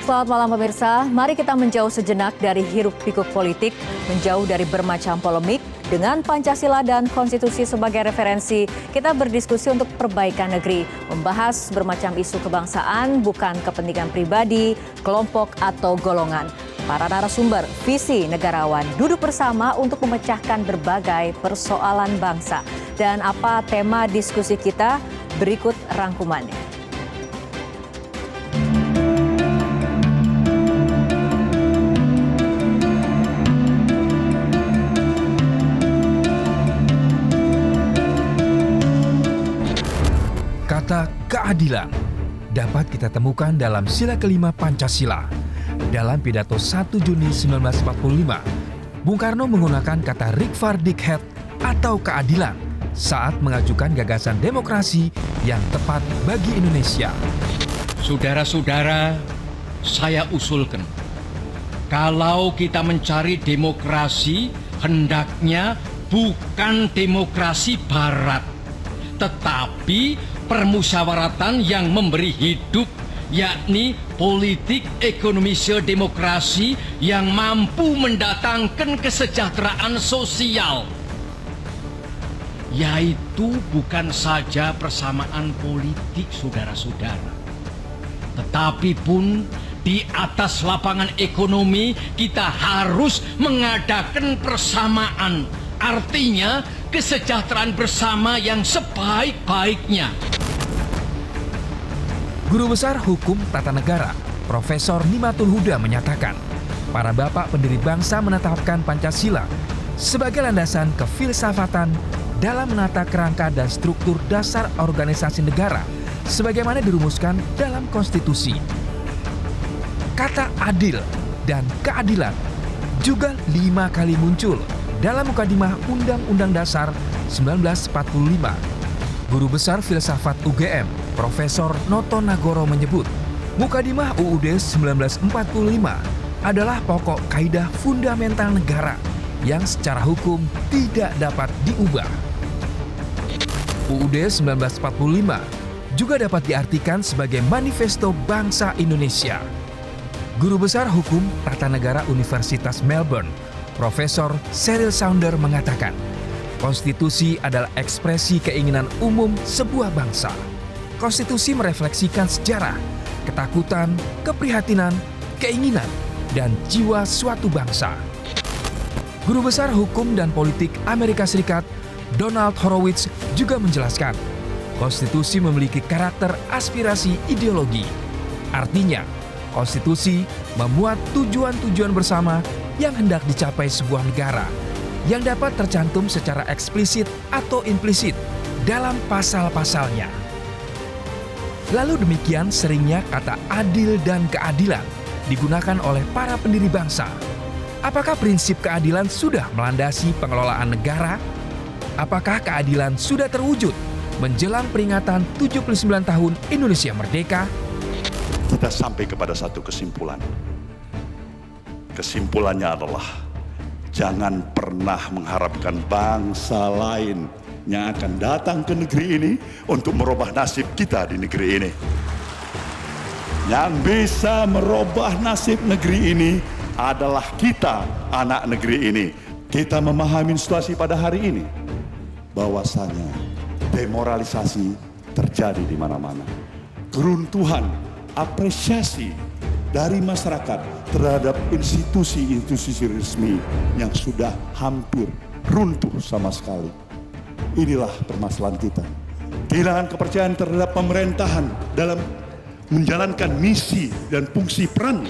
Selamat malam pemirsa, mari kita menjauh sejenak dari hiruk-pikuk politik, menjauh dari bermacam polemik. Dengan Pancasila dan Konstitusi sebagai referensi, kita berdiskusi untuk perbaikan negeri, membahas bermacam isu kebangsaan, bukan kepentingan pribadi, kelompok atau golongan. Para narasumber, visi negarawan, duduk bersama untuk memecahkan berbagai persoalan bangsa. Dan apa tema diskusi kita? Berikut rangkumannya. Kata keadilan dapat kita temukan dalam sila kelima Pancasila. Dalam pidato 1 Juni 1945, Bung Karno menggunakan kata Rechtvaardigheid atau keadilan saat mengajukan gagasan demokrasi yang tepat bagi Indonesia. Saudara-saudara, saya usulkan, kalau kita mencari demokrasi, hendaknya bukan demokrasi barat, tetapi permusyawaratan yang memberi hidup, yakni politik ekonomi demokrasi yang mampu mendatangkan kesejahteraan sosial. Yaitu bukan saja persamaan politik, saudara-saudara, tetapi pun di atas lapangan ekonomi kita harus mengadakan persamaan. Artinya kesejahteraan bersama yang sebaik-baiknya. Guru Besar Hukum Tata Negara, Profesor Nimatul Huda menyatakan, para bapak pendiri bangsa menetapkan Pancasila sebagai landasan kefilsafatan dalam menata kerangka dan struktur dasar organisasi negara sebagaimana dirumuskan dalam konstitusi. Kata adil dan keadilan juga 5 kali muncul dalam mukadimah Undang-Undang Dasar 1945. Guru Besar Filsafat UGM, Profesor Noto Nagoro menyebut, mukadimah UUD 1945 adalah pokok kaidah fundamental negara yang secara hukum tidak dapat diubah. UUD 1945 juga dapat diartikan sebagai manifesto bangsa Indonesia. Guru Besar Hukum Tata Negara Universitas Melbourne, Profesor Sheryl Saunder mengatakan, konstitusi adalah ekspresi keinginan umum sebuah bangsa. Konstitusi merefleksikan sejarah, ketakutan, keprihatinan, keinginan, dan jiwa suatu bangsa. Guru Besar Hukum dan Politik Amerika Serikat, Donald Horowitz juga menjelaskan, konstitusi memiliki karakter aspirasi ideologi. Artinya, konstitusi memuat tujuan-tujuan bersama yang hendak dicapai sebuah negara yang dapat tercantum secara eksplisit atau implisit dalam pasal-pasalnya. Lalu demikian seringnya kata adil dan keadilan digunakan oleh para pendiri bangsa. Apakah prinsip keadilan sudah melandasi pengelolaan negara? Apakah keadilan sudah terwujud menjelang peringatan 79 tahun Indonesia Merdeka? Kita sampai kepada satu kesimpulan. Kesimpulannya adalah jangan pernah mengharapkan bangsa lain yang akan datang ke negeri ini untuk merubah nasib kita di negeri ini. Yang bisa merubah nasib negeri ini adalah kita, anak negeri ini. Kita memahami situasi pada hari ini, bahwasanya demoralisasi terjadi di mana-mana. Keruntuhan apresiasi dari masyarakat terhadap institusi-institusi resmi yang sudah hampir runtuh sama sekali. Inilah permasalahan kita. Kehilangan kepercayaan terhadap pemerintahan dalam menjalankan misi dan fungsi peran.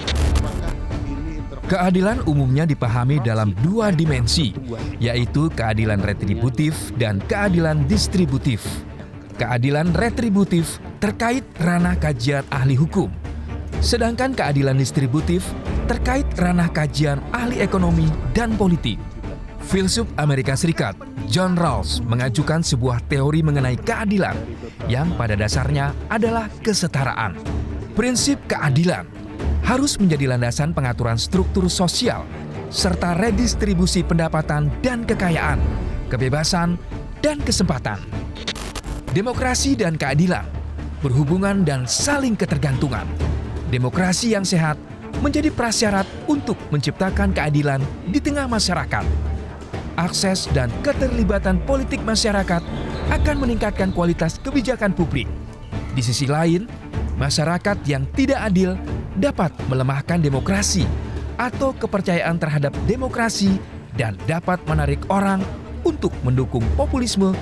Keadilan umumnya dipahami dalam 2 dimensi, yaitu keadilan retributif dan keadilan distributif. Keadilan retributif terkait ranah kajian ahli hukum, sedangkan keadilan distributif terkait ranah kajian ahli ekonomi dan politik. Filsuf Amerika Serikat John Rawls mengajukan sebuah teori mengenai keadilan yang pada dasarnya adalah kesetaraan. Prinsip keadilan harus menjadi landasan pengaturan struktur sosial serta redistribusi pendapatan dan kekayaan, kebebasan, dan kesempatan. Demokrasi dan keadilan berhubungan dan saling ketergantungan. Demokrasi yang sehat menjadi prasyarat untuk menciptakan keadilan di tengah masyarakat. Akses dan keterlibatan politik masyarakat akan meningkatkan kualitas kebijakan publik. Di sisi lain, masyarakat yang tidak adil dapat melemahkan demokrasi atau kepercayaan terhadap demokrasi dan dapat menarik orang untuk mendukung populisme,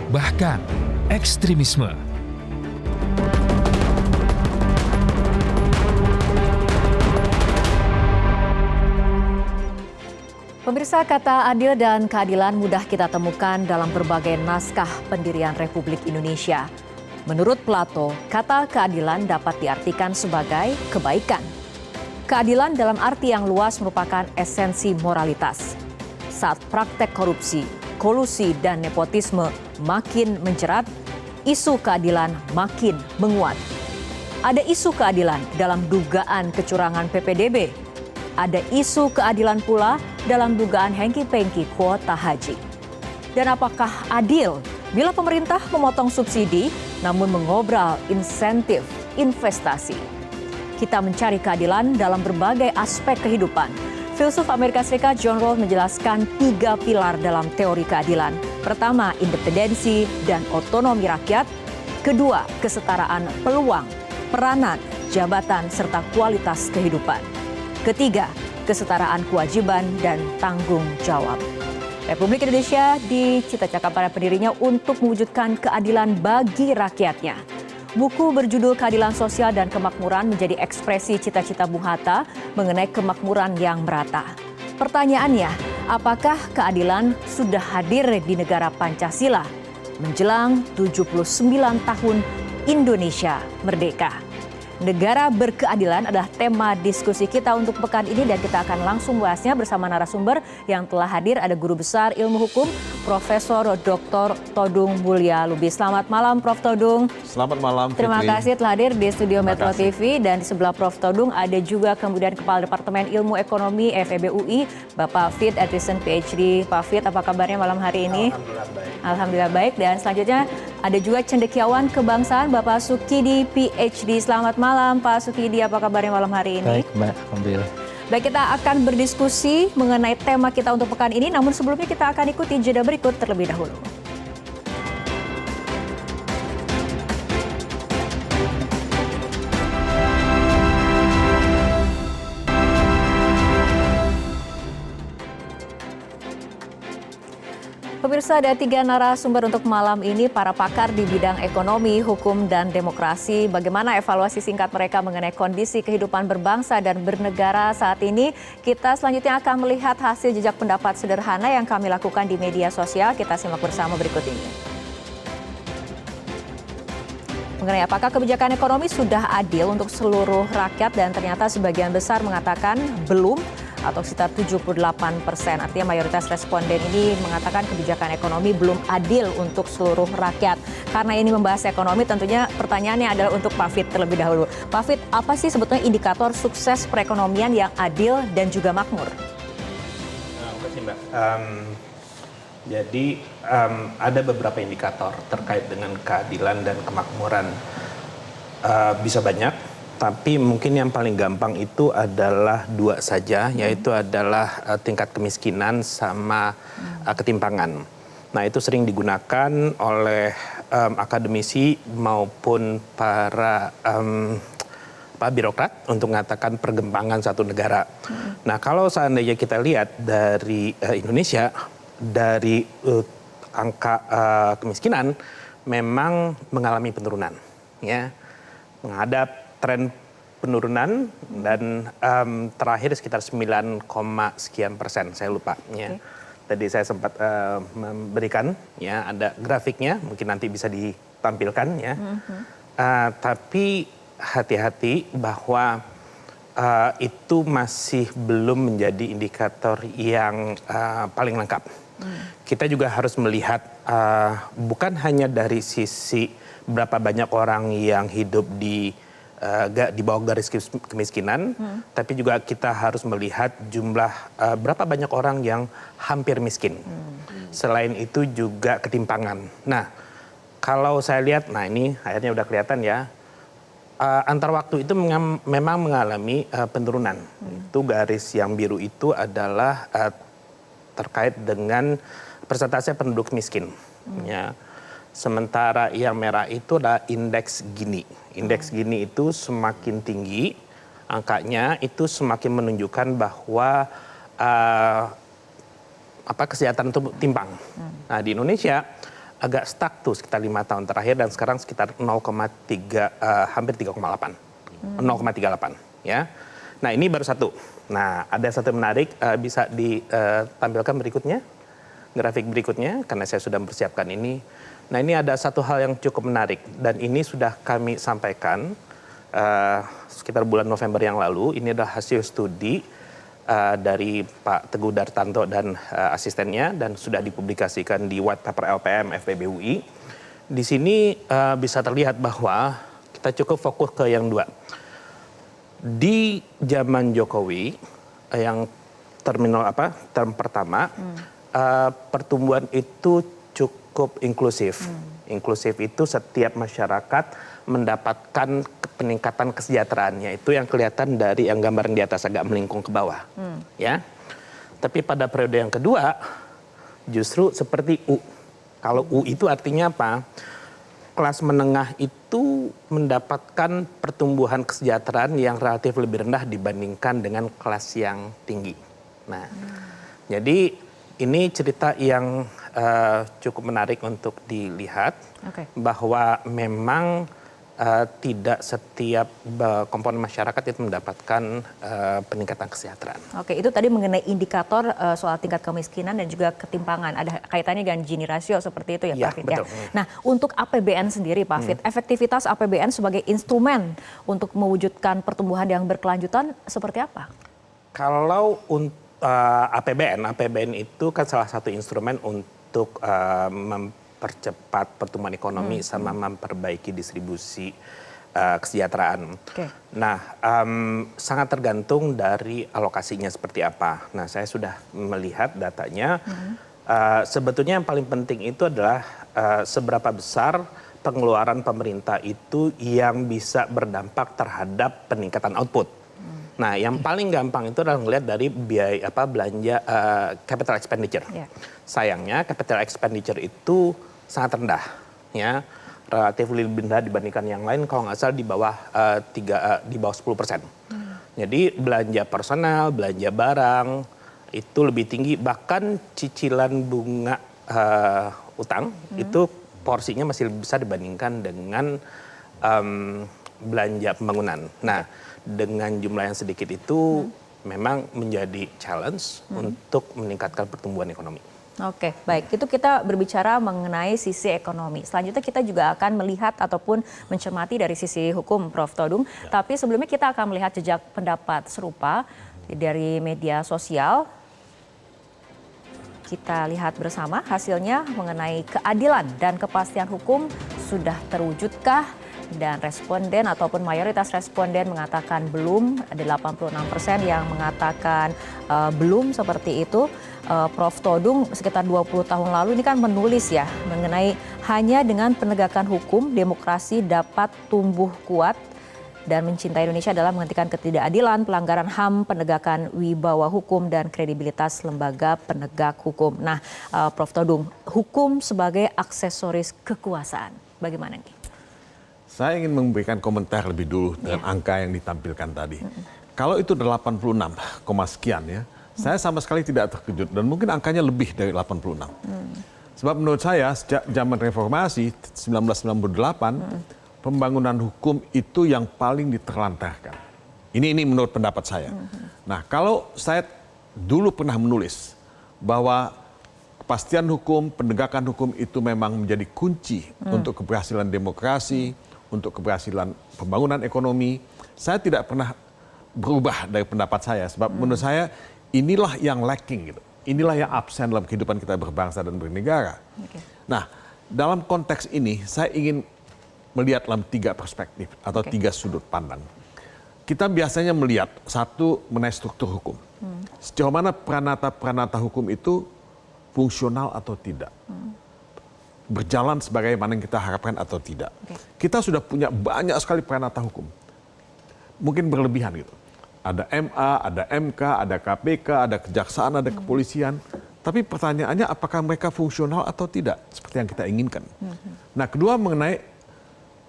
bahkan ekstremisme. Pemirsa, kata adil dan keadilan mudah kita temukan dalam berbagai naskah pendirian Republik Indonesia. Menurut Plato, kata keadilan dapat diartikan sebagai kebaikan. Keadilan dalam arti yang luas merupakan esensi moralitas. Saat praktek korupsi, kolusi, dan nepotisme makin menjerat, isu keadilan makin menguat. Ada isu keadilan dalam dugaan kecurangan PPDB. Ada isu keadilan pula dalam dugaan hengki-pengki kuota haji. Dan apakah adil bila pemerintah memotong subsidi namun mengobral insentif investasi? Kita mencari keadilan dalam berbagai aspek kehidupan. Filsuf Amerika Serikat John Rawls menjelaskan 3 pilar dalam teori keadilan. Pertama, independensi dan otonomi rakyat. Kedua, kesetaraan peluang, peranan, jabatan, serta kualitas kehidupan. Ketiga, kesetaraan kewajiban dan tanggung jawab. Republik Indonesia dicita-citakan para pendirinya untuk mewujudkan keadilan bagi rakyatnya. Buku berjudul Keadilan Sosial dan Kemakmuran menjadi ekspresi cita-cita Bung Hatta mengenai kemakmuran yang merata. Pertanyaannya, apakah keadilan sudah hadir di negara Pancasila menjelang 79 tahun Indonesia merdeka? Negara berkeadilan adalah tema diskusi kita untuk pekan ini dan kita akan langsung bahasnya bersama narasumber yang telah hadir. Ada Guru Besar Ilmu Hukum, Profesor Dr. Todung Mulya Lubis. Selamat malam Prof. Todung. Selamat malam. Terima Fitri. kasih telah hadir di studio Metro TV. Dan di sebelah Prof. Todung ada juga kemudian Kepala Departemen Ilmu Ekonomi FEB UI, Bapak Fit Edrison PhD. Pak Fit, apa kabarnya malam hari ini? Alhamdulillah baik. Alhamdulillah baik. Dan selanjutnya ada juga cendekiawan kebangsaan Bapak Sukidi PhD. Selamat malam Pak Sukidi, apa kabarnya malam hari ini? Baik Mbak, Alhamdulillah. Baik, kita akan berdiskusi mengenai tema kita untuk pekan ini. Namun sebelumnya kita akan ikuti jeda berikut terlebih dahulu. Pemirsa, ada 3 narasumber untuk malam ini, para pakar di bidang ekonomi, hukum, dan demokrasi. Bagaimana evaluasi singkat mereka mengenai kondisi kehidupan berbangsa dan bernegara saat ini? Kita selanjutnya akan melihat hasil jejak pendapat sederhana yang kami lakukan di media sosial. Kita simak bersama berikut ini. Mengenai apakah kebijakan ekonomi sudah adil untuk seluruh rakyat, dan ternyata sebagian besar mengatakan belum, atau sekitar 78%. Artinya mayoritas responden ini mengatakan kebijakan ekonomi belum adil untuk seluruh rakyat. Karena ini membahas ekonomi, tentunya pertanyaannya adalah untuk Pak Fit terlebih dahulu. Pak Fit, apa sih sebetulnya indikator sukses perekonomian yang adil dan juga makmur? Terima kasih Mbak. Jadi ada beberapa indikator terkait dengan keadilan dan kemakmuran. Bisa banyak. Tapi mungkin yang paling gampang itu adalah 2 saja, yaitu adalah tingkat kemiskinan sama ketimpangan. Nah, itu sering digunakan oleh akademisi maupun para birokrat untuk mengatakan pergembangan satu negara. Nah, kalau seandainya kita lihat dari Indonesia, dari angka kemiskinan memang mengalami penurunan, ya, menghadap tren penurunan dan terakhir sekitar 9, sekian persen, saya lupa. Ya. Tadi saya sempat memberikan, ya, ada grafiknya, mungkin nanti bisa ditampilkan, ya. Tapi hati-hati bahwa itu masih belum menjadi indikator yang paling lengkap. Kita juga harus melihat bukan hanya dari sisi berapa banyak orang yang hidup di bawah garis kemiskinan, tapi juga kita harus melihat jumlah berapa banyak orang yang hampir miskin. Selain itu juga ketimpangan. Nah, kalau saya lihat, nah ini akhirnya udah kelihatan ya, antar waktu itu memang mengalami penurunan. Itu garis yang biru itu adalah terkait dengan persentase penduduk miskin. Ya. Sementara yang merah itu adalah indeks Gini. Indeks Gini itu semakin tinggi, angkanya itu semakin menunjukkan bahwa kesejahteraan itu timpang. Nah di Indonesia agak stuck tuh sekitar 5 tahun terakhir dan sekarang sekitar 0,3 hampir 3,8. 0,38 ya. Nah, ini baru satu. Nah, ada satu menarik bisa ditampilkan berikutnya. Grafik berikutnya karena saya sudah mempersiapkan ini. Nah, ini ada satu hal yang cukup menarik dan ini sudah kami sampaikan sekitar bulan November yang lalu. Ini adalah hasil studi dari Pak Teguh Dartanto dan asistennya dan sudah dipublikasikan di white paper LPM FPB UI. Di sini bisa terlihat bahwa kita cukup fokus ke yang dua. Di zaman Jokowi yang term pertama pertumbuhan itu cukup inklusif. Inklusif itu setiap masyarakat mendapatkan peningkatan kesejahteraannya. Itu yang kelihatan dari yang gambaran di atas agak melingkung ke bawah. Ya. Tapi pada periode yang kedua justru seperti U. Kalau U itu artinya apa? Kelas menengah itu mendapatkan pertumbuhan kesejahteraan yang relatif lebih rendah dibandingkan dengan kelas yang tinggi. Nah, jadi ini cerita yang cukup menarik untuk dilihat bahwa memang tidak setiap komponen masyarakat itu mendapatkan peningkatan kesejahteraan. Oke, itu tadi mengenai indikator soal tingkat kemiskinan dan juga ketimpangan. Ada kaitannya dengan Gini rasio seperti itu ya Pak Fit. Ya? Nah, untuk APBN sendiri Pak Fit, efektivitas APBN sebagai instrumen untuk mewujudkan pertumbuhan yang berkelanjutan seperti apa? Kalau APBN itu kan salah satu instrumen untuk mempercepat pertumbuhan ekonomi sama memperbaiki distribusi kesejahteraan. Nah, sangat tergantung dari alokasinya seperti apa. Nah, saya sudah melihat datanya. Sebetulnya yang paling penting itu adalah seberapa besar pengeluaran pemerintah itu yang bisa berdampak terhadap peningkatan output. Nah, yang paling gampang itu adalah melihat dari biaya belanja capital expenditure. Sayangnya capital expenditure itu sangat rendah, ya, relatif lebih rendah dibandingkan yang lain. Kalau nggak salah di bawah 10%. Jadi belanja personal, belanja barang itu lebih tinggi. Bahkan cicilan bunga utang itu porsinya masih lebih besar dibandingkan dengan belanja pembangunan. Nah, dengan jumlah yang sedikit itu memang menjadi challenge untuk meningkatkan pertumbuhan ekonomi. Oke, baik. Itu kita berbicara mengenai sisi ekonomi. Selanjutnya kita juga akan melihat ataupun mencermati dari sisi hukum, Prof. Todung. Tapi sebelumnya kita akan melihat jejak pendapat serupa dari media sosial. Kita lihat bersama hasilnya mengenai keadilan dan kepastian hukum sudah terwujudkah? Dan responden ataupun mayoritas responden mengatakan belum, ada 86% yang mengatakan belum seperti itu. Prof. Todung sekitar 20 tahun lalu ini kan menulis ya mengenai hanya dengan penegakan hukum demokrasi dapat tumbuh kuat dan mencintai Indonesia adalah menghentikan ketidakadilan, pelanggaran HAM, penegakan wibawa hukum dan kredibilitas lembaga penegak hukum. Nah, Prof. Todung, hukum sebagai aksesoris kekuasaan, bagaimana nih? Saya ingin memberikan komentar lebih dulu dengan angka yang ditampilkan tadi. Kalau itu 86, sekian ya, saya sama sekali tidak terkejut dan mungkin angkanya lebih dari 86. Sebab menurut saya sejak zaman reformasi 1998, pembangunan hukum itu yang paling diterlantarkan. Ini menurut pendapat saya. Nah, kalau saya dulu pernah menulis bahwa kepastian hukum, penegakan hukum itu memang menjadi kunci untuk keberhasilan demokrasi, untuk keberhasilan pembangunan ekonomi, saya tidak pernah berubah dari pendapat saya. Sebab menurut saya inilah yang lacking gitu. Inilah yang absen dalam kehidupan kita berbangsa dan bernegara. Nah, dalam konteks ini saya ingin melihat dalam 3 perspektif atau 3 sudut pandang. Kita biasanya melihat satu mengenai struktur hukum. Sejauh mana peranata-peranata hukum itu fungsional atau tidak. berjalan sebagaimana yang kita harapkan atau tidak. Kita sudah punya banyak sekali peranata hukum. Mungkin berlebihan gitu. Ada MA, ada MK, ada KPK, ada kejaksaan, ada kepolisian. Tapi pertanyaannya apakah mereka fungsional atau tidak, seperti yang kita inginkan. Nah, kedua mengenai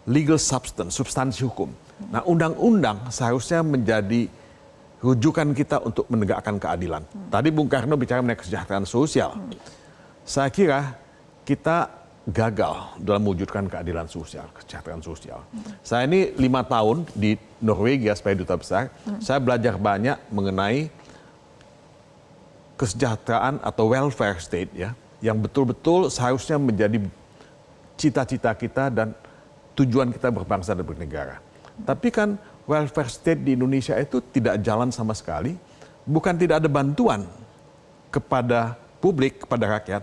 legal substance, substansi hukum. Nah, undang-undang seharusnya menjadi rujukan kita untuk menegakkan keadilan. Tadi Bung Karno bicara mengenai kesejahteraan sosial. Saya kira kita gagal dalam mewujudkan keadilan sosial, kesejahteraan sosial. Saya ini 5 tahun di Norwegia sebagai duta besar, saya belajar banyak mengenai kesejahteraan atau welfare state ya, yang betul-betul seharusnya menjadi cita-cita kita dan tujuan kita berbangsa dan bernegara. Tapi kan welfare state di Indonesia itu tidak jalan sama sekali, bukan tidak ada bantuan kepada publik, kepada rakyat,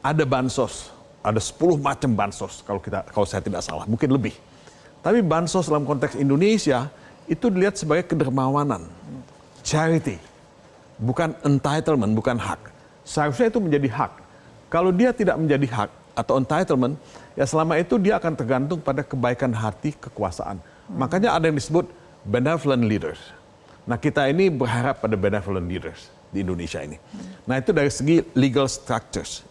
ada bansos. Ada 10 macam bansos kalau saya tidak salah, mungkin lebih. Tapi bansos dalam konteks Indonesia itu dilihat sebagai kedermawanan, charity, bukan entitlement, bukan hak. Seharusnya itu menjadi hak. Kalau dia tidak menjadi hak atau entitlement, ya selama itu dia akan tergantung pada kebaikan hati kekuasaan. Makanya ada yang disebut benevolent leaders. Nah, kita ini berharap pada benevolent leaders di Indonesia ini. Nah, itu dari segi legal structures,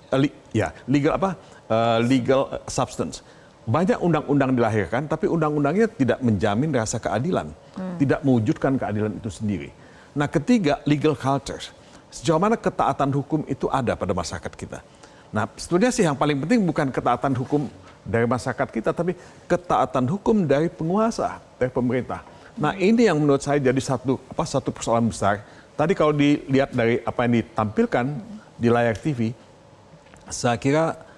legal substance. Banyak undang-undang dilahirkan, tapi undang-undangnya tidak menjamin rasa keadilan, tidak mewujudkan keadilan itu sendiri. Nah, ketiga, legal cultures. Sejauh mana ketaatan hukum itu ada pada masyarakat kita. Nah, sebetulnya sih yang paling penting bukan ketaatan hukum dari masyarakat kita, tapi ketaatan hukum dari penguasa, dari pemerintah. Nah, ini yang menurut saya jadi satu persoalan besar. Tadi kalau dilihat dari apa yang ditampilkan di layar TV, saya kira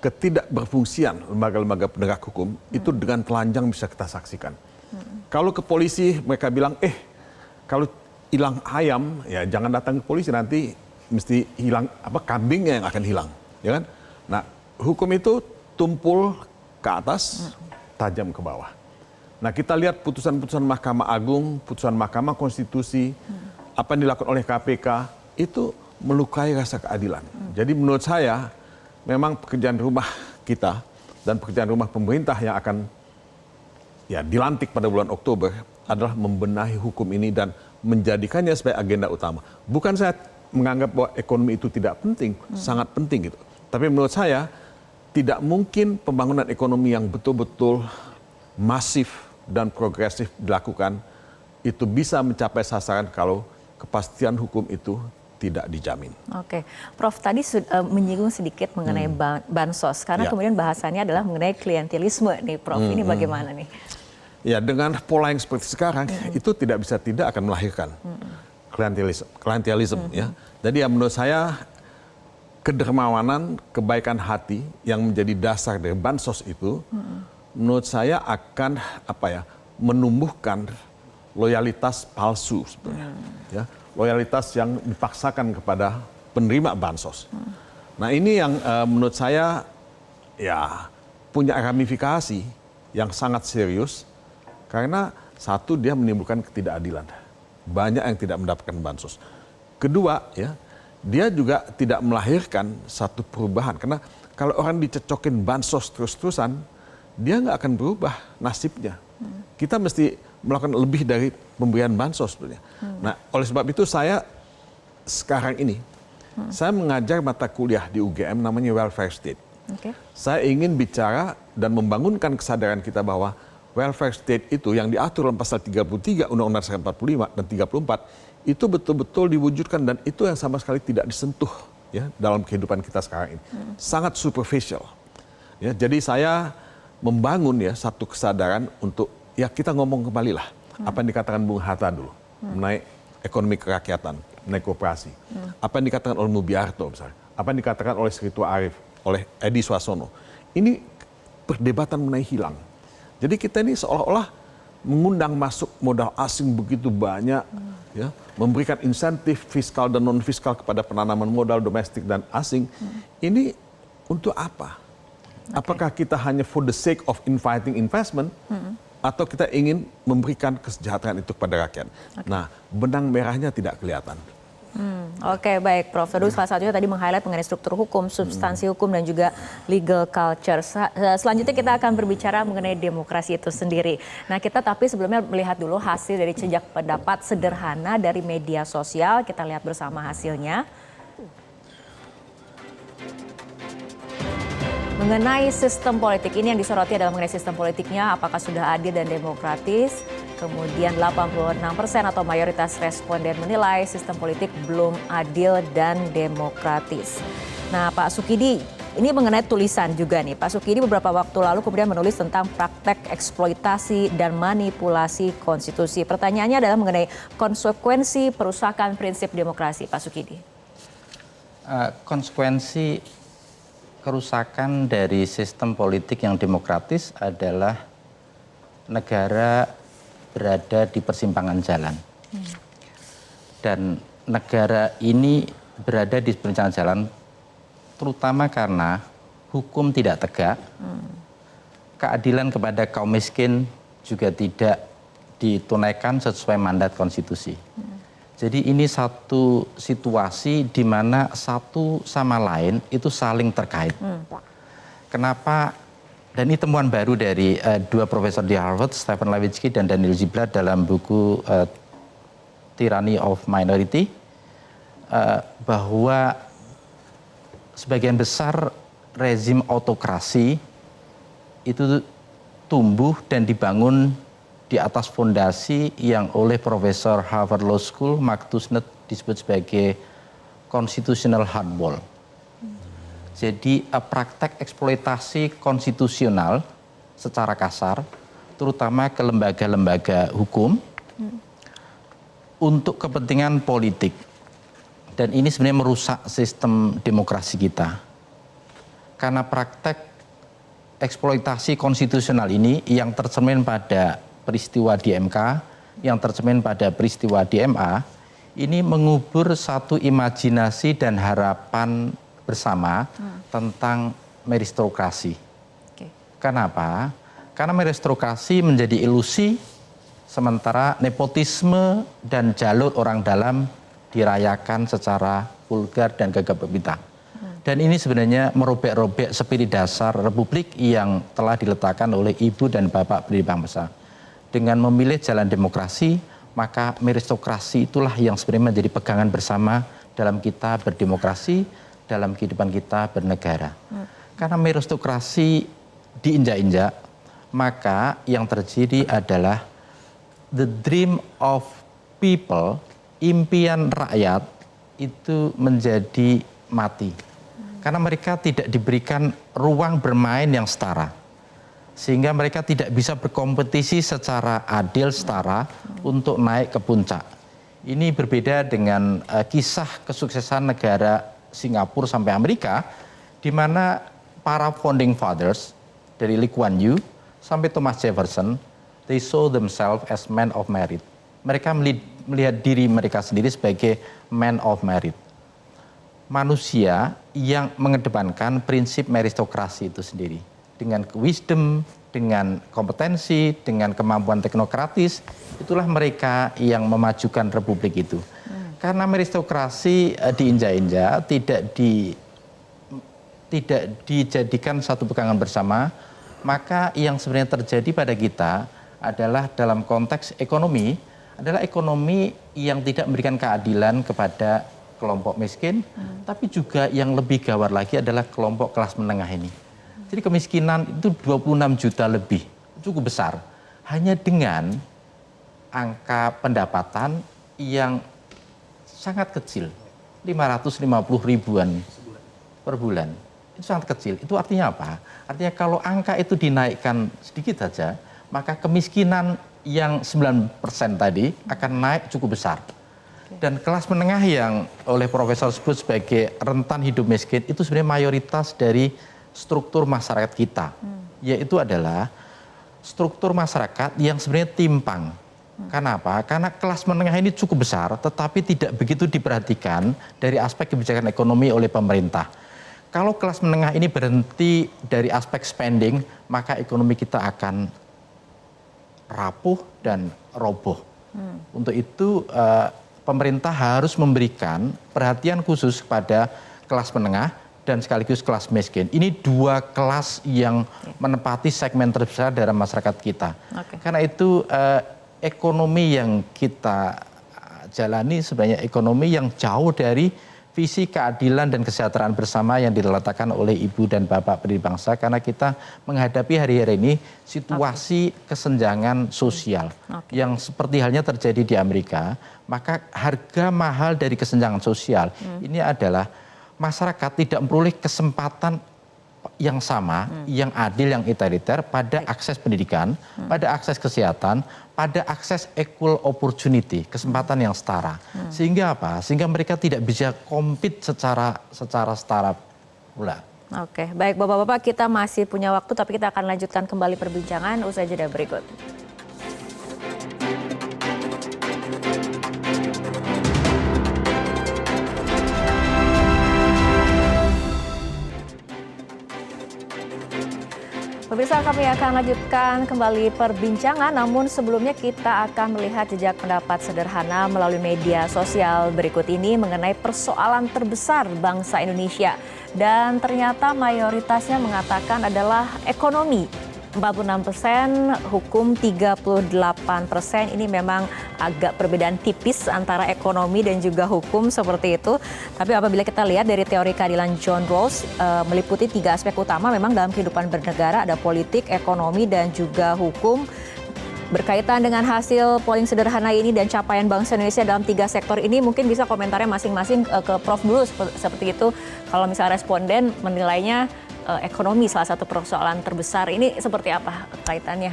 ketidakberfungsian lembaga-lembaga penegak hukum itu dengan telanjang bisa kita saksikan. Kalau ke polisi mereka bilang, kalau hilang ayam ya jangan datang ke polisi, nanti mesti hilang kambingnya yang akan hilang, ya kan? Nah, hukum itu tumpul ke atas, tajam ke bawah. Nah, kita lihat putusan-putusan Mahkamah Agung, putusan Mahkamah Konstitusi, apa yang dilakukan oleh KPK itu melukai rasa keadilan. Jadi menurut saya memang pekerjaan rumah kita dan pekerjaan rumah pemerintah yang akan dilantik pada bulan Oktober adalah membenahi hukum ini dan menjadikannya sebagai agenda utama. Bukan saya menganggap bahwa ekonomi itu tidak penting, sangat penting gitu. Tapi menurut saya tidak mungkin pembangunan ekonomi yang betul-betul masif dan progresif dilakukan itu bisa mencapai sasaran kalau kepastian hukum itu tidak dijamin. Oke, Prof tadi menyinggung sedikit mengenai bansos, karena kemudian bahasannya adalah mengenai klientelisme nih, Prof. Ini bagaimana nih? Ya, dengan pola yang seperti sekarang itu tidak bisa tidak akan melahirkan klientelisme. Ya. Jadi ya menurut saya kedermawanan, kebaikan hati yang menjadi dasar dari bansos itu, menurut saya akan menumbuhkan loyalitas palsu sebenarnya. Ya. Loyalitas yang dipaksakan kepada penerima bansos. Nah, ini yang menurut saya punya ramifikasi yang sangat serius karena satu, dia menimbulkan ketidakadilan. Banyak yang tidak mendapatkan bansos. Kedua, dia juga tidak melahirkan satu perubahan karena kalau orang dicecokin bansos terus-terusan, dia nggak akan berubah nasibnya. Kita mesti melakukan lebih dari pemberian bansos sebenarnya. Nah, oleh sebab itu saya sekarang ini saya mengajar mata kuliah di UGM namanya welfare state. Saya ingin bicara dan membangunkan kesadaran kita bahwa welfare state itu yang diatur dalam pasal 33 Undang-Undang Dasar 45 dan 34 itu betul-betul diwujudkan dan itu yang sama sekali tidak disentuh dalam kehidupan kita sekarang ini. Sangat superficial. Ya, jadi saya membangun satu kesadaran untuk kita ngomong kembali lah apa yang dikatakan Bung Hatta dulu mengenai ekonomi kerakyatan, mengenai koperasi. Apa yang dikatakan oleh Mubiarto misalnya, apa yang dikatakan oleh Sri Tua Arif, oleh Edi Swasono. Ini perdebatan mengenai hilang. Jadi kita ini seolah-olah mengundang masuk modal asing begitu banyak, memberikan insentif fiskal dan non fiskal kepada penanaman modal domestik dan asing. Ini untuk apa? Apakah kita hanya for the sake of inviting investment? Atau kita ingin memberikan kesejahteraan itu kepada rakyat. Nah, benang merahnya tidak kelihatan. Oke, baik Prof. Tadu salah satunya tadi meng-highlight mengenai struktur hukum, substansi hukum dan juga legal culture. Selanjutnya kita akan berbicara mengenai demokrasi itu sendiri. Nah, kita tapi sebelumnya melihat dulu hasil dari jejak pendapat sederhana dari media sosial. Kita lihat bersama hasilnya. Mengenai sistem politik, ini yang disoroti adalah mengenai sistem politiknya, apakah sudah adil dan demokratis. Kemudian 86% atau mayoritas responden menilai sistem politik belum adil dan demokratis. Nah, Pak Sukidi, ini mengenai tulisan juga nih. Pak Sukidi beberapa waktu lalu kemudian menulis tentang praktek eksploitasi dan manipulasi konstitusi. Pertanyaannya adalah mengenai konsekuensi perusakan prinsip demokrasi, Pak Sukidi. Konsekuensi kerusakan dari sistem politik yang demokratis adalah negara berada di persimpangan jalan. Dan negara ini berada di persimpangan jalan terutama karena hukum tidak tegak, keadilan kepada kaum miskin juga tidak ditunaikan sesuai mandat konstitusi. Jadi ini satu situasi di mana satu sama lain itu saling terkait. Kenapa? Dan ini temuan baru dari dua profesor di Harvard, Stephen Levitsky dan Daniel Ziblatt dalam buku Tyranny of Minority, bahwa sebagian besar rezim autokrasi itu tumbuh dan dibangun di atas fondasi yang oleh Profesor Harvard Law School, Mark Tushnet, disebut sebagai constitutional hardball. Jadi praktek eksploitasi konstitusional secara kasar, terutama ke lembaga-lembaga hukum, untuk kepentingan politik. Dan ini sebenarnya merusak sistem demokrasi kita. Karena praktek eksploitasi konstitusional ini yang tercermin pada peristiwa di MK, yang tercermin pada peristiwa di MA, ini mengubur satu imajinasi dan harapan bersama tentang meritokrasi. Kenapa? Karena meritokrasi menjadi ilusi, sementara nepotisme dan jalur orang dalam dirayakan secara vulgar dan gagap gempita. Dan ini sebenarnya merobek-robek spirit dasar Republik yang telah diletakkan oleh Ibu dan Bapak pendiri bangsa. Dengan memilih jalan demokrasi, maka meritokrasi itulah yang sebenarnya menjadi pegangan bersama dalam kita berdemokrasi, dalam kehidupan kita bernegara. Karena meritokrasi diinjak-injak, maka yang terjadi adalah the dream of people, impian rakyat itu menjadi mati. Karena mereka tidak diberikan ruang bermain yang setara. Sehingga mereka tidak bisa berkompetisi secara adil, setara untuk naik ke puncak. Ini berbeda dengan kisah kesuksesan negara Singapura sampai Amerika, di mana para founding fathers dari Lee Kuan Yew sampai Thomas Jefferson, they saw themselves as men of merit. Mereka melihat diri mereka sendiri sebagai men of merit. Manusia yang mengedepankan prinsip meritokrasi itu sendiri. Dengan wisdom, dengan kompetensi, dengan kemampuan teknokratis, itulah mereka yang memajukan republik itu. Karena meritokrasi diinjak-injak, tidak dijadikan satu pegangan bersama, maka yang sebenarnya terjadi pada kita adalah dalam konteks ekonomi, adalah ekonomi yang tidak memberikan keadilan kepada kelompok miskin, tapi juga yang lebih gawat lagi adalah kelompok kelas menengah ini. Jadi kemiskinan itu 26 juta lebih, cukup besar. Hanya dengan angka pendapatan yang sangat kecil, 550 ribuan per bulan. Itu sangat kecil. Itu artinya apa? Artinya kalau angka itu dinaikkan sedikit saja, maka kemiskinan yang 9% tadi akan naik cukup besar. Dan kelas menengah yang oleh Profesor sebut sebagai rentan hidup miskin, itu sebenarnya mayoritas dari struktur masyarakat kita, yaitu adalah struktur masyarakat yang sebenarnya timpang. Kenapa? Karena kelas menengah ini cukup besar, tetapi tidak begitu diperhatikan dari aspek kebijakan ekonomi oleh pemerintah. Kalau kelas menengah ini berhenti dari aspek spending, maka ekonomi kita akan rapuh dan roboh. Untuk itu pemerintah harus memberikan perhatian khusus kepada kelas menengah dan sekaligus kelas miskin. Ini dua kelas yang menempati segmen terbesar dalam masyarakat kita. Karena itu ekonomi yang kita jalani sebenarnya ekonomi yang jauh dari visi keadilan dan kesejahteraan bersama yang diletakkan oleh ibu dan bapak pendiri bangsa, karena kita menghadapi hari-hari ini situasi kesenjangan sosial yang seperti halnya terjadi di Amerika. Maka harga mahal dari kesenjangan sosial ini adalah masyarakat tidak memperoleh kesempatan yang sama, yang adil, yang egaliter pada akses pendidikan, pada akses kesehatan, pada akses equal opportunity, kesempatan yang setara. Sehingga apa? Sehingga mereka tidak bisa compete secara setara pula. Oke, baik Bapak-bapak, kita masih punya waktu tapi kita akan lanjutkan kembali perbincangan usai jeda berikut. Pemirsa, kami akan lanjutkan kembali perbincangan, namun sebelumnya kita akan melihat jejak pendapat sederhana melalui media sosial berikut ini mengenai persoalan terbesar bangsa Indonesia. Dan ternyata mayoritasnya mengatakan adalah ekonomi. 46%, hukum 38%. Ini memang agak perbedaan tipis antara ekonomi dan juga hukum seperti itu. Tapi apabila kita lihat dari teori keadilan John Rawls, meliputi 3 aspek utama memang dalam kehidupan bernegara, ada politik, ekonomi, dan juga hukum. Berkaitan dengan hasil polling sederhana ini dan capaian bangsa Indonesia dalam 3 sektor ini, mungkin bisa komentarnya masing-masing ke Prof dulu seperti itu. Kalau misalnya responden menilainya ekonomi salah satu persoalan terbesar, ini seperti apa kaitannya?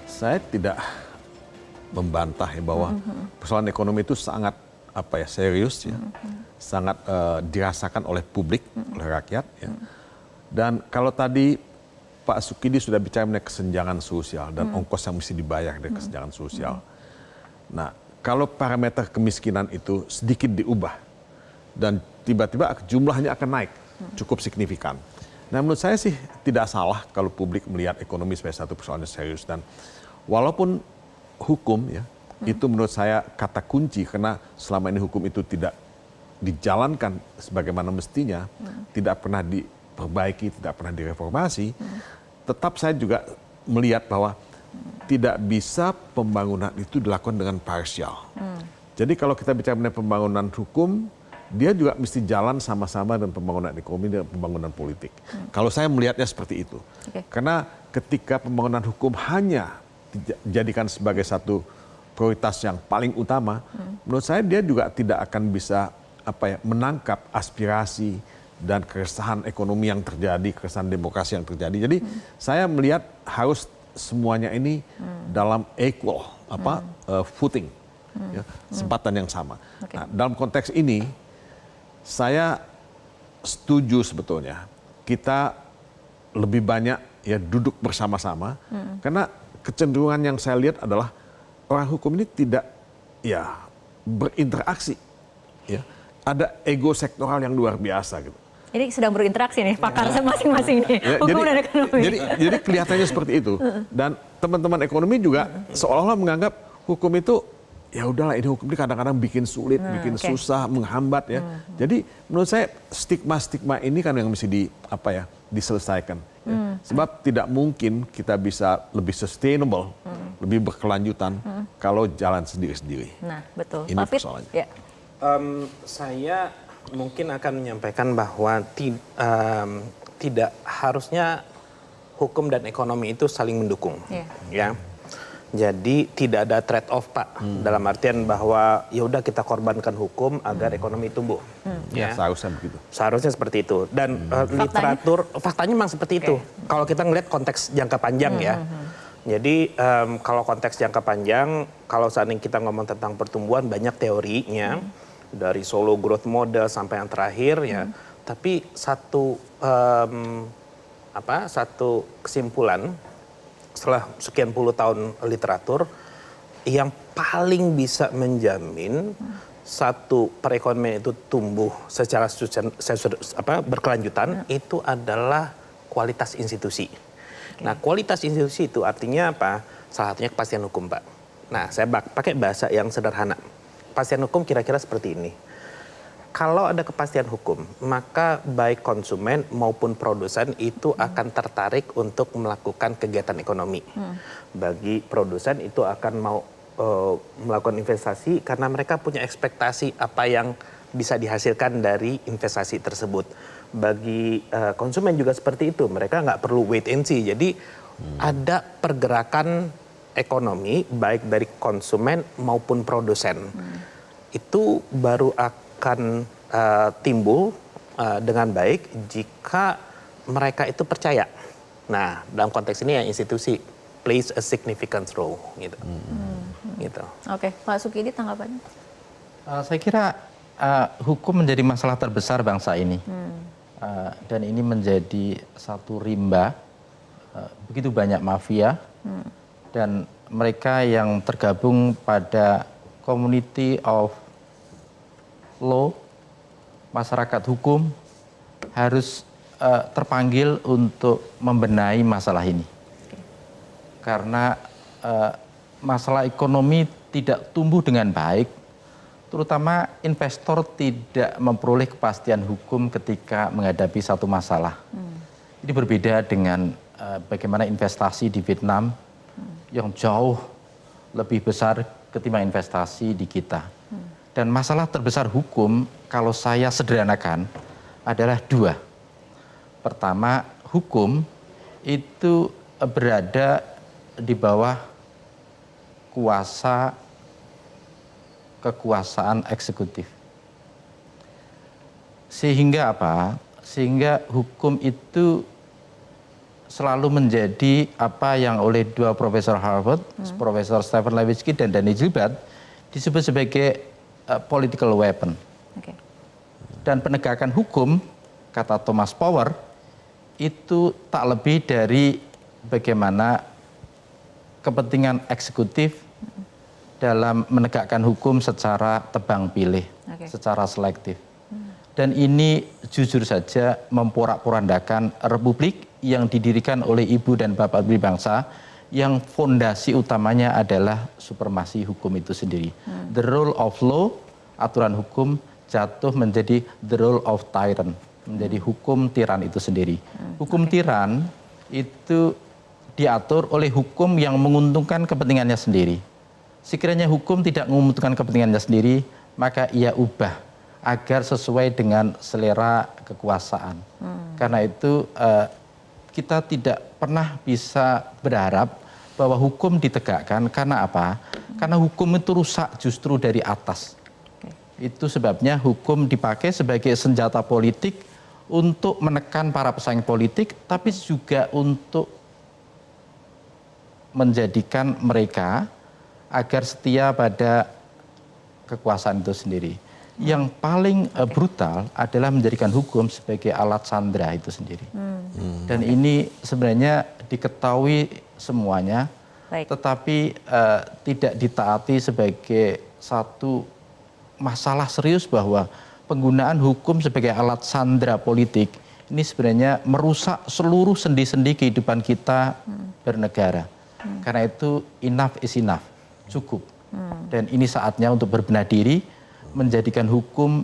Saya tidak membantah ya bahwa persoalan ekonomi itu sangat serius ya, sangat dirasakan oleh publik, oleh rakyat ya. Dan kalau tadi Pak Sukidi sudah bicara mengenai kesenjangan sosial dan ongkos yang mesti dibayar dari kesenjangan sosial. Nah, kalau parameter kemiskinan itu sedikit diubah dan tiba-tiba jumlahnya akan naik cukup signifikan. Nah, menurut saya sih tidak salah kalau publik melihat ekonomi sebagai satu persoalan yang serius, dan walaupun hukum ya itu menurut saya kata kunci, karena selama ini hukum itu tidak dijalankan sebagaimana mestinya, tidak pernah diperbaiki, tidak pernah direformasi. Tetap saya juga melihat bahwa tidak bisa pembangunan itu dilakukan dengan parsial. Jadi kalau kita bicara mengenai pembangunan hukum, dia juga mesti jalan sama-sama dengan pembangunan ekonomi dan pembangunan politik. Kalau saya melihatnya seperti itu. Karena ketika pembangunan hukum hanya dijadikan sebagai satu prioritas yang paling utama, menurut saya dia juga tidak akan bisa menangkap aspirasi dan keresahan ekonomi yang terjadi, keresahan demokrasi yang terjadi. Jadi saya melihat harus semuanya ini dalam equal footing, ya, kesempatan yang sama. Nah, dalam konteks ini saya setuju sebetulnya kita lebih banyak ya duduk bersama-sama, karena kecenderungan yang saya lihat adalah orang hukum ini tidak ya berinteraksi, ya ada ego sektoral yang luar biasa gitu. Ini sedang berinteraksi nih pakar masing-masing nih, ya, hukum dan ekonomi. Jadi kelihatannya seperti itu, dan teman-teman ekonomi juga seolah-olah menganggap hukum itu ya udahlah, ini hukum ini kadang-kadang bikin sulit, bikin susah, menghambat ya. Jadi menurut saya stigma-stigma ini kan yang mesti diselesaikan. Ya. Sebab tidak mungkin kita bisa lebih sustainable, lebih berkelanjutan kalau jalan sendiri-sendiri. Nah, betul. Ini persoalannya. Ya. Saya mungkin akan menyampaikan bahwa tidak harusnya hukum dan ekonomi itu saling mendukung. Ya. Jadi tidak ada trade off, Pak, dalam artian bahwa ya udah kita korbankan hukum agar ekonomi tumbuh. Ya, seharusnya begitu. Seharusnya seperti itu. Dan literatur faktanya memang seperti itu. Kalau kita ngelihat konteks jangka panjang ya. Jadi kalau konteks jangka panjang, kalau saat ini kita ngomong tentang pertumbuhan, banyak teorinya dari Solo Growth Model sampai yang terakhir ya. Tapi satu kesimpulan setelah sekian puluh tahun literatur, yang paling bisa menjamin satu perekonomian itu tumbuh secara berkelanjutan itu adalah kualitas institusi. Nah, kualitas institusi itu artinya apa? Salah satunya kepastian hukum, Pak. Nah, saya pakai bahasa yang sederhana. kepastian hukum kira-kira seperti ini. Kalau ada kepastian hukum, maka baik konsumen maupun produsen itu akan tertarik untuk melakukan kegiatan ekonomi. Bagi produsen itu akan mau melakukan investasi karena mereka punya ekspektasi apa yang bisa dihasilkan dari investasi tersebut. Bagi konsumen juga seperti itu, mereka nggak perlu wait and see. Jadi ada pergerakan ekonomi baik dari konsumen maupun produsen. Itu baru akan timbul dengan baik jika mereka itu percaya. Nah, dalam konteks ini ya institusi plays a significant role gitu. Gitu. Oke, Pak Sukidi tanggapannya? Saya kira hukum menjadi masalah terbesar bangsa ini. Dan ini menjadi satu rimba begitu banyak mafia dan mereka yang tergabung pada community of law, masyarakat hukum harus terpanggil untuk membenahi masalah ini. Karena masalah ekonomi tidak tumbuh dengan baik, terutama investor tidak memperoleh kepastian hukum ketika menghadapi satu masalah. Ini berbeda dengan bagaimana investasi di Vietnam yang jauh lebih besar ketimbang investasi di kita. Dan masalah terbesar hukum, kalau saya sederhanakan, adalah dua. Pertama, hukum itu berada di bawah kekuasaan eksekutif. Sehingga apa? Sehingga hukum itu selalu menjadi apa yang oleh dua profesor Harvard, Profesor Stephen Levitsky dan Danny Gilbert, disebut sebagai political weapon. Dan penegakan hukum, kata Thomas Power, itu tak lebih dari bagaimana kepentingan eksekutif dalam menegakkan hukum secara tebang pilih, secara selektif. Dan ini jujur saja memporak-porandakan republik yang didirikan oleh ibu dan bapak bangsa yang fondasi utamanya adalah supremasi hukum itu sendiri. The rule of law, aturan hukum, jatuh menjadi the rule of tyrant, menjadi hukum tiran itu sendiri. Hukum tiran itu diatur oleh hukum yang menguntungkan kepentingannya sendiri. Sekiranya hukum tidak menguntungkan kepentingannya sendiri, maka ia ubah agar sesuai dengan selera kekuasaan. Karena itu kita tidak pernah bisa berharap bahwa hukum ditegakkan karena apa? Karena hukum itu rusak justru dari atas. Itu sebabnya hukum dipakai sebagai senjata politik untuk menekan para pesaing politik, tapi juga untuk menjadikan mereka agar setia pada kekuasaan itu sendiri. Yang paling brutal adalah menjadikan hukum sebagai alat sandera itu sendiri. Dan ini sebenarnya diketahui semuanya, tetapi tidak ditaati sebagai satu masalah serius bahwa penggunaan hukum sebagai alat sandera politik ini sebenarnya merusak seluruh sendi-sendi kehidupan kita bernegara. Karena itu enough is enough, cukup. Dan ini saatnya untuk berbenah diri, menjadikan hukum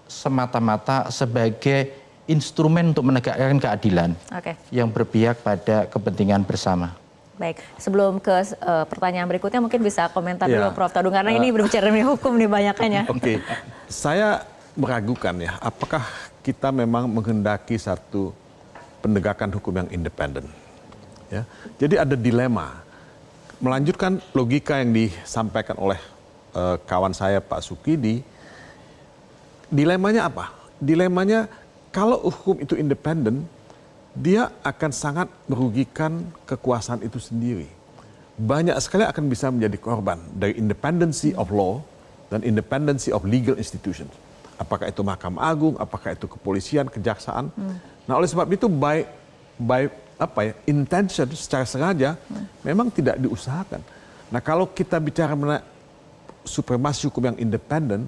semata-mata sebagai instrumen untuk menegakkan keadilan yang berpihak pada kepentingan bersama. Baik, sebelum ke pertanyaan berikutnya mungkin bisa komentar dulu Prof. Todung, karena ini berbicara mengenai hukum nih banyakannya. Oke, saya meragukan ya, apakah kita memang menghendaki satu penegakan hukum yang independen. Ya, jadi ada dilema. Melanjutkan logika yang disampaikan oleh kawan saya Pak Sukidi, dilemanya apa? Dilemanya kalau hukum itu independen, dia akan sangat merugikan kekuasaan itu sendiri. Banyak sekali akan bisa menjadi korban dari independency of law dan independency of legal institutions. Apakah itu Mahkamah Agung, apakah itu kepolisian, kejaksaan. Nah, oleh sebab itu by intention secara sengaja memang tidak diusahakan. Nah, kalau kita bicara mengenai supremasi hukum yang independen,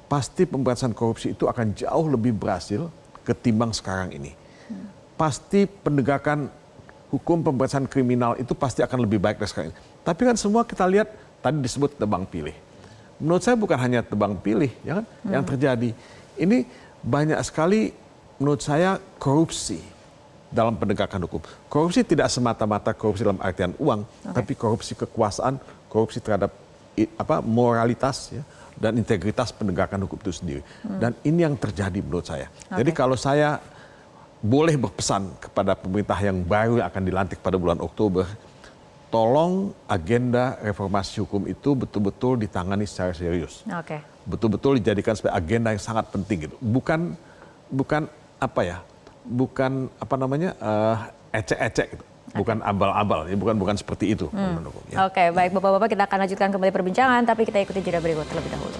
pasti pemberantasan korupsi itu akan jauh lebih berhasil ketimbang sekarang ini. Pasti penegakan hukum pemberantasan kriminal itu pasti akan lebih baik dari sekarang ini. Tapi kan semua kita lihat tadi disebut tebang pilih. menurut saya bukan hanya tebang pilih, ya kan? Yang terjadi ini banyak sekali menurut saya korupsi dalam penegakan hukum. Korupsi tidak semata-mata korupsi dalam artian uang, tapi korupsi kekuasaan, korupsi terhadap moralitas, ya, dan integritas penegakan hukum itu sendiri. Dan ini yang terjadi menurut saya. Jadi kalau saya boleh berpesan kepada pemerintah yang baru yang akan dilantik pada bulan Oktober, tolong agenda reformasi hukum itu betul-betul ditangani secara serius. Betul-betul dijadikan sebagai agenda yang sangat penting gitu. Bukan ecek-ecek gitu. Bukan abal-abal, ya, bukan seperti itu. Ya. Oke, baik Bapak-bapak, kita akan lanjutkan kembali perbincangan, tapi kita ikuti jeda berikut terlebih dahulu.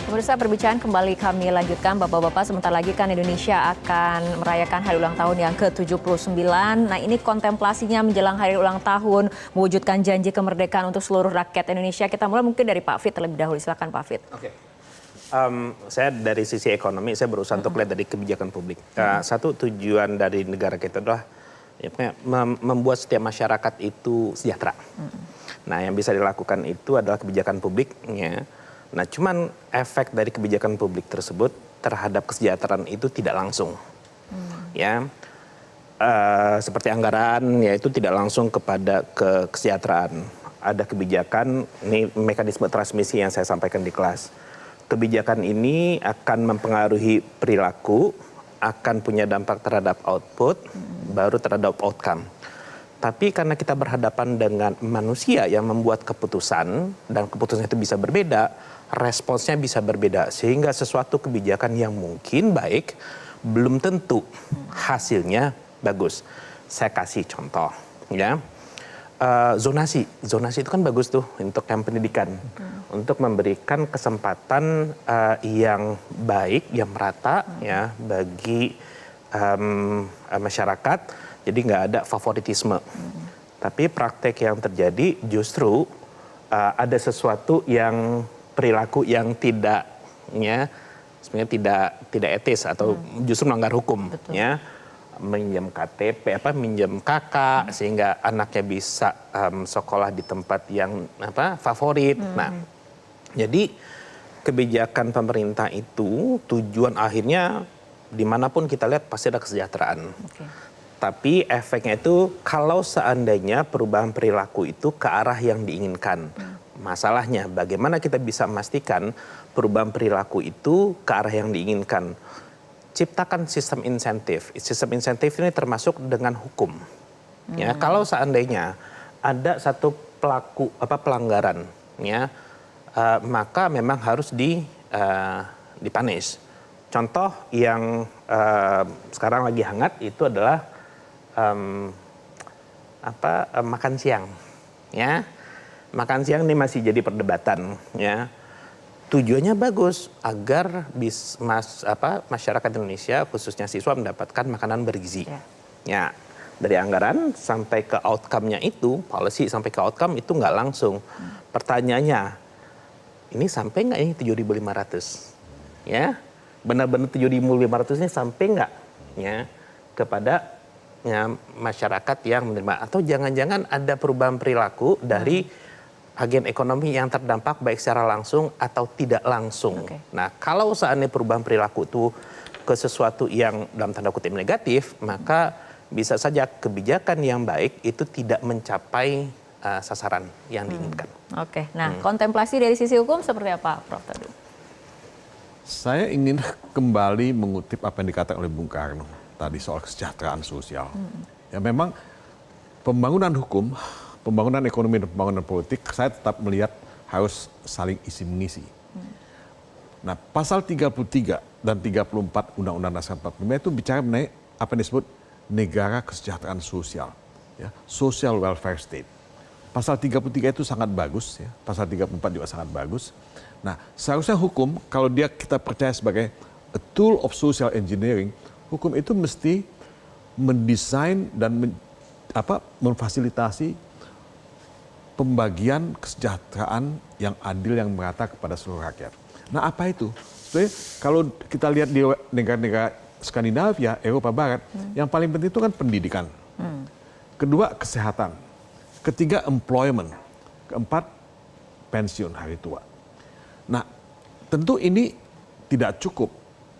Pemirsa, perbincangan kembali kami lanjutkan. Bapak-bapak, sebentar lagi kan Indonesia akan merayakan hari ulang tahun yang ke-79. Nah, ini kontemplasinya menjelang hari ulang tahun, mewujudkan janji kemerdekaan untuk seluruh rakyat Indonesia. Kita mulai mungkin dari Pak Fit terlebih dahulu. Silakan Pak Fit. Saya dari sisi ekonomi, saya berusaha untuk lihat dari kebijakan publik. Satu tujuan dari negara kita adalah membuat setiap masyarakat itu sejahtera. Nah, yang bisa dilakukan itu adalah kebijakan publiknya. Nah, cuman efek dari kebijakan publik tersebut terhadap kesejahteraan itu tidak langsung, ya. Seperti anggaran, ya itu tidak langsung kepada kesejahteraan. Ada kebijakan, ini mekanisme transmisi yang saya sampaikan di kelas. Kebijakan ini akan mempengaruhi perilaku, akan punya dampak terhadap output, baru terhadap outcome. Tapi karena kita berhadapan dengan manusia yang membuat keputusan, dan keputusan itu bisa berbeda, responsnya bisa berbeda. Sehingga sesuatu kebijakan yang mungkin baik, belum tentu hasilnya bagus. Saya kasih contoh, ya. Zonasi itu kan bagus tuh untuk yang pendidikan. Untuk memberikan kesempatan yang baik, yang merata, ya, bagi masyarakat. Jadi nggak ada favoritisme. Tapi praktek yang terjadi justru ada sesuatu yang perilaku yang tidak, ya, sebenarnya tidak etis atau justru melanggar hukum, ya, minjem KTP, minjem kakak sehingga anaknya bisa sekolah di tempat yang favorit. Nah, jadi kebijakan pemerintah itu tujuan akhirnya dimanapun kita lihat pasti ada kesejahteraan. Tapi efeknya itu kalau seandainya perubahan perilaku itu ke arah yang diinginkan. Masalahnya bagaimana kita bisa memastikan perubahan perilaku itu ke arah yang diinginkan. Ciptakan sistem insentif. Sistem insentif ini termasuk dengan hukum. Ya, kalau seandainya ada satu pelaku pelanggaran, ya, maka memang harus dipunish. Contoh yang sekarang lagi hangat itu adalah makan siang, ya. Makan siang ini masih jadi perdebatan, ya. Tujuannya bagus agar masyarakat Indonesia khususnya siswa mendapatkan makanan bergizi. Ya, dari anggaran sampai ke outcome-nya itu, policy sampai ke outcome itu nggak langsung. Pertanyaannya, ini sampai nggak ini 7.500? Ya, benar-benar 7.500 ini sampai nggak, ya, kepada masyarakat yang menerima, atau jangan-jangan ada perubahan perilaku dari agen ekonomi yang terdampak baik secara langsung atau tidak langsung. Nah, kalau seandainya perubahan perilaku itu ke sesuatu yang dalam tanda kutip negatif, maka bisa saja kebijakan yang baik itu tidak mencapai sasaran yang diinginkan. Nah, kontemplasi dari sisi hukum seperti apa, Prof. tadi? Saya ingin kembali mengutip apa yang dikatakan oleh Bung Karno tadi soal kesejahteraan sosial. Ya, memang pembangunan hukum, pembangunan ekonomi dan pembangunan politik, saya tetap melihat harus saling isi mengisi. Nah, pasal 33 dan 34 Undang-Undang Dasar 45 itu bicara mengenai apa yang disebut negara kesejahteraan sosial, ya, social welfare state. Pasal 33 itu sangat bagus, ya. Pasal 34 juga sangat bagus. Nah, seharusnya hukum kalau kita percaya sebagai a tool of social engineering, hukum itu mesti mendesain dan memfasilitasi pembagian kesejahteraan yang adil yang merata kepada seluruh rakyat. Nah, apa itu? Sebenarnya kalau kita lihat di negara-negara Skandinavia, Eropa Barat, yang paling penting itu kan pendidikan. Kedua, kesehatan. Ketiga, employment. Keempat, pensiun hari tua. Nah, tentu ini tidak cukup.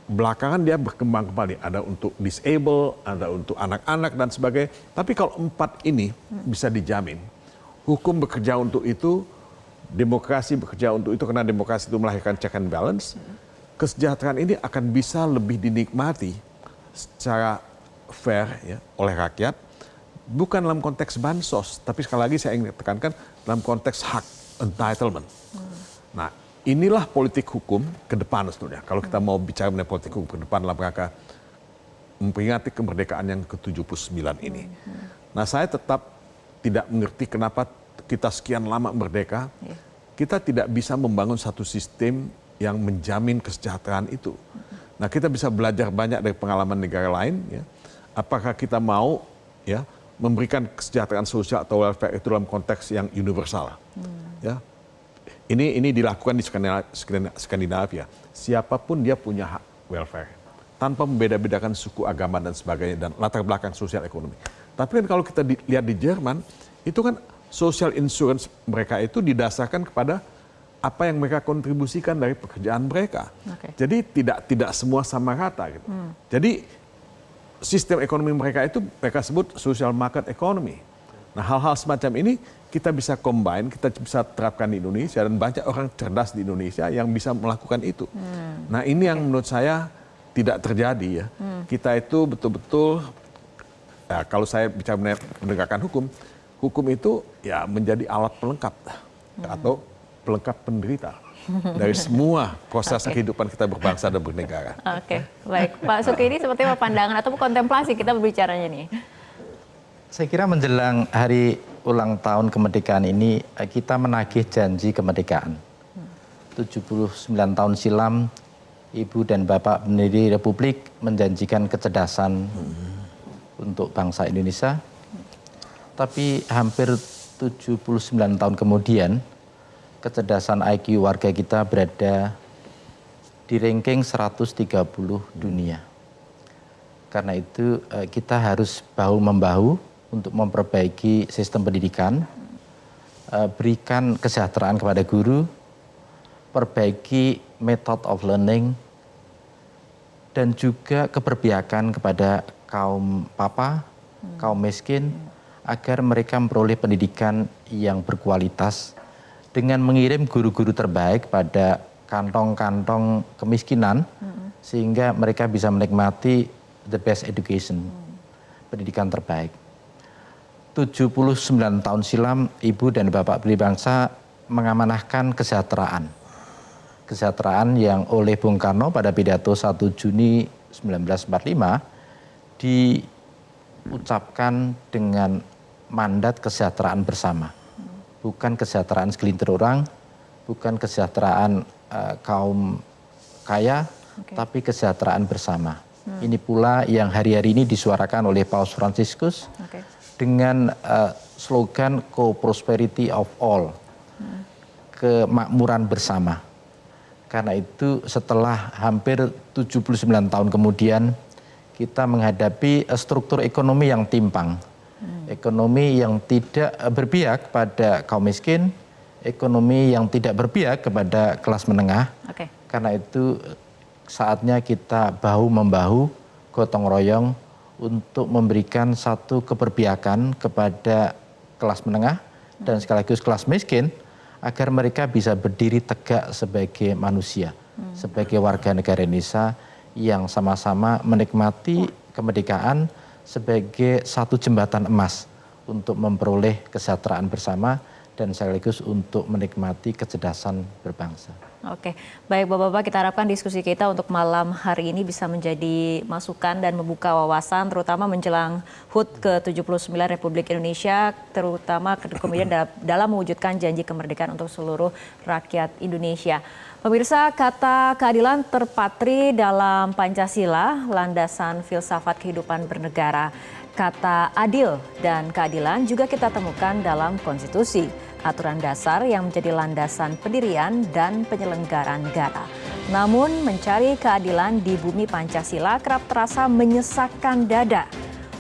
Belakangan dia berkembang kembali. Ada untuk disable, ada untuk anak-anak dan sebagainya. Tapi kalau 4 ini bisa dijamin, hukum bekerja untuk itu, demokrasi bekerja untuk itu, karena demokrasi itu melahirkan check and balance, kesejahteraan ini akan bisa lebih dinikmati secara fair ya, oleh rakyat, bukan dalam konteks bansos, tapi sekali lagi saya ingin tekankan dalam konteks hak, entitlement. Nah, inilah politik hukum ke depan sebetulnya. Kalau kita mau bicara mengenai politik hukum ke depan dalam rangka memperingati kemerdekaan yang ke-79 ini. Nah, saya tetap tidak mengerti kenapa kita sekian lama merdeka, kita tidak bisa membangun satu sistem yang menjamin kesejahteraan itu. Nah, kita bisa belajar banyak dari pengalaman negara lain. Ya. Apakah kita mau ya memberikan kesejahteraan sosial atau welfare itu dalam konteks yang universal? Ya, ini dilakukan di Skandinavia. Siapapun dia punya hak welfare tanpa membeda-bedakan suku, agama dan sebagainya dan latar belakang sosial ekonomi. Tapi kan kalau kita lihat di Jerman, itu kan social insurance mereka itu didasarkan kepada apa yang mereka kontribusikan dari pekerjaan mereka. Jadi tidak semua sama rata gitu. Jadi sistem ekonomi mereka itu mereka sebut social market economy. Nah, hal-hal semacam ini kita bisa combine, kita bisa terapkan di Indonesia dan banyak orang cerdas di Indonesia yang bisa melakukan itu. Nah, ini yang menurut saya tidak terjadi ya. Kita itu betul-betul ya, kalau saya bicara menegakkan hukum, hukum itu ya menjadi alat pelengkap atau pelengkap penderita dari semua proses kehidupan kita berbangsa dan bernegara. Oke, baik. Pak Sukidi seperti apa pandangan atau kontemplasi kita berbicaranya nih? Saya kira menjelang hari ulang tahun kemerdekaan ini, kita menagih janji kemerdekaan. 79 tahun silam, Ibu dan Bapak pendiri Republik menjanjikan kecerdasan untuk bangsa Indonesia. Tapi hampir 79 tahun kemudian, kecerdasan IQ warga kita berada di ranking 130 dunia. Karena itu kita harus bahu-membahu untuk memperbaiki sistem pendidikan, berikan kesejahteraan kepada guru, perbaiki method of learning, dan juga keberpihakan kepada kaum papa, kaum miskin, agar mereka memperoleh pendidikan yang berkualitas, dengan mengirim guru-guru terbaik pada kantong-kantong kemiskinan, sehingga mereka bisa menikmati the best education, pendidikan terbaik. 79 tahun silam, Ibu dan Bapak pendiri bangsa mengamanahkan kesejahteraan. Kesejahteraan yang oleh Bung Karno pada pidato 1 Juni 1945 diucapkan dengan mandat kesejahteraan bersama. Bukan kesejahteraan segelintir orang, bukan kesejahteraan kaum kaya, tapi kesejahteraan bersama. Ini pula yang hari-hari ini disuarakan oleh Paus Fransiskus dengan slogan Co-Prosperity of All, kemakmuran bersama. Karena itu setelah hampir 79 tahun kemudian, kita menghadapi struktur ekonomi yang timpang. Ekonomi yang tidak berpihak pada kaum miskin, ekonomi yang tidak berpihak kepada kelas menengah. Karena itu saatnya kita bahu-membahu, gotong royong untuk memberikan satu keberpihakan kepada kelas menengah dan sekaligus kelas miskin agar mereka bisa berdiri tegak sebagai manusia, sebagai warga negara Indonesia yang sama-sama menikmati kemerdekaan sebagai satu jembatan emas untuk memperoleh kesejahteraan bersama dan sekaligus untuk menikmati kecerdasan berbangsa. Oke, baik Bapak-Bapak, kita harapkan diskusi kita untuk malam hari ini bisa menjadi masukan dan membuka wawasan terutama menjelang HUT ke-79 Republik Indonesia, terutama kemudian dalam mewujudkan janji kemerdekaan untuk seluruh rakyat Indonesia. Pemirsa, kata keadilan terpatri dalam Pancasila, landasan filsafat kehidupan bernegara. Kata adil dan keadilan juga kita temukan dalam konstitusi, aturan dasar yang menjadi landasan pendirian dan penyelenggaraan negara. Namun mencari keadilan di bumi Pancasila kerap terasa menyesakkan dada.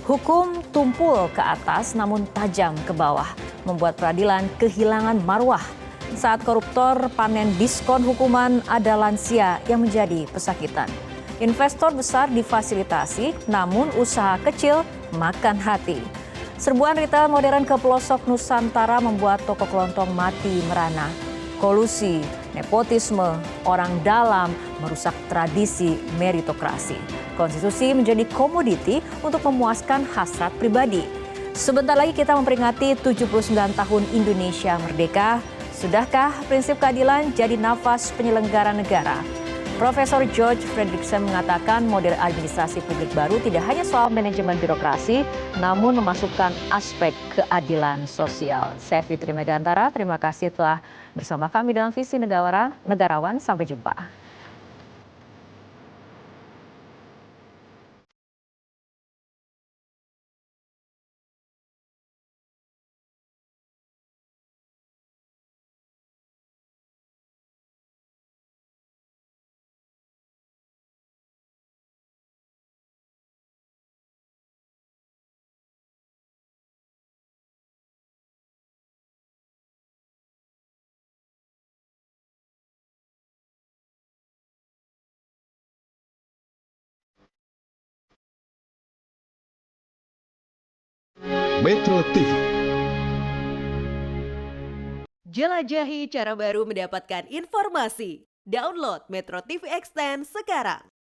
Hukum tumpul ke atas namun tajam ke bawah, membuat peradilan kehilangan marwah. Saat koruptor panen diskon hukuman, ada lansia yang menjadi pesakitan. Investor besar difasilitasi, namun usaha kecil makan hati. Serbuan retail modern ke pelosok Nusantara membuat toko kelontong mati merana. Kolusi, nepotisme, orang dalam merusak tradisi meritokrasi. Konstitusi menjadi komoditi untuk memuaskan hasrat pribadi. Sebentar lagi kita memperingati 79 tahun Indonesia merdeka. Sudahkah prinsip keadilan jadi nafas penyelenggara negara? Profesor George Fredrickson mengatakan model administrasi publik baru tidak hanya soal manajemen birokrasi, namun memasukkan aspek keadilan sosial. Saya Fitri Megantara, terima kasih telah bersama kami dalam Visi Negarawan. Sampai jumpa. Metro TV. Jelajahi cara baru mendapatkan informasi. Download Metro TV Extend sekarang.